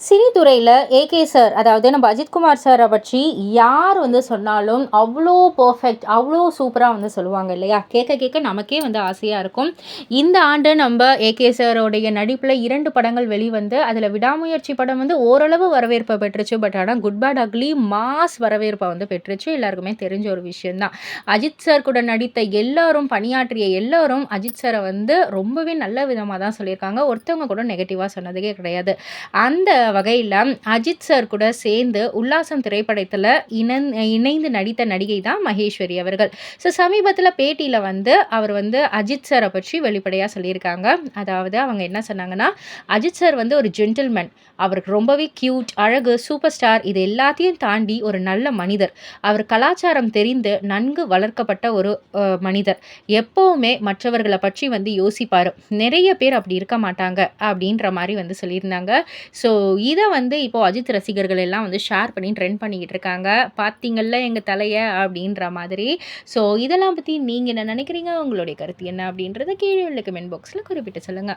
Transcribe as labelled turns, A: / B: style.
A: சினித்துறையில AK sir, அதாவது நம்ம அஜித்குமார் சார பற்றி யார் வந்து சொன்னாலும் அவ்ளோ பெர்ஃபெக்ட், அவ்ளோ சூப்பரா வந்து சொல்லுவாங்க இல்லையா? கேட்க கேட்க நமக்கே வந்து ஆசையா இருக்கும். இந்த ஆண்டு நம்ப ஏகே சாரோடைய நடிப்புல 2 படங்கள் வெளிவந்து, அதில விடாமுயற்சி படம் வந்து ஓரளவு வரவேற்ப பெற்றுச்சு. பட் ஆனா குட் பேட் அக்லி மாஸ் வரவேற்ப வந்து பெற்றுச்சு. எல்லாருக்குமே தெரிஞ்ச ஒரு விஷயம் தான். அஜித் சார் கூட நடித்த எல்லாரும், பணியாற்றிய எல்லாரும் அஜித் சார வந்து ரொம்பவே நல்ல விதமா தான் சொல்லியிருக்காங்க. ஒருத்தவங்க கூட நெகட்டிவா சொன்னதே கிடையாது. அந்த வகையில அஜித் சார் கூட சேர்ந்து உல்லாசம் திரைப்படத்துல இணைந்து நடித்த நடிகை தான் மகேஸ்வரி அவர்கள். ஸோ சமீபத்தில பேட்டியில வந்து அவர் வந்து அஜித் சார பற்றி வெளிப்படையா சொல்லியிருக்காங்க. அதாவது அவங்க என்ன சொன்னாங்கன்னா, "அஜித் சார் வந்து ஒரு ஜென்டில்மேன். அவருக்கு ரொம்பவே கியூட், அழகு, சூப்பர் ஸ்டார் இது எல்லாத்தையும் தாண்டி ஒரு நல்ல மனிதர். அவர் கலாச்சாரம் தெரிந்து நன்கு வளர்க்கப்பட்ட ஒரு மனிதர். எப்பவுமே மற்றவர்கள பற்றி வந்து யோசிப்பாரு. நிறைய பேர் அப்படி இருக்க மாட்டாங்க." அப்படின்ற மாரி வந்து சொல்லியிருந்தாங்க. ஸோ, இத வந்து இப்போ அஜித் ரசிகர்கள் எல்லாம் வந்து ஷேர் பண்ணி ட்ரெண்ட் பண்ணிக்கிட்டு இருக்காங்க. "பார்த்தீங்கள்ல எங்க தலைய" அப்படின்ற மாதிரி. ஸோ, இதெல்லாம் பத்தி நீங்க என்ன நினைக்கிறீங்க? உங்களுடைய கருத்து என்ன? அப்படின்றத கீழே உள்ள கமெண்ட் பாக்ஸ்ல குறிப்பிட்டு சொல்லுங்க.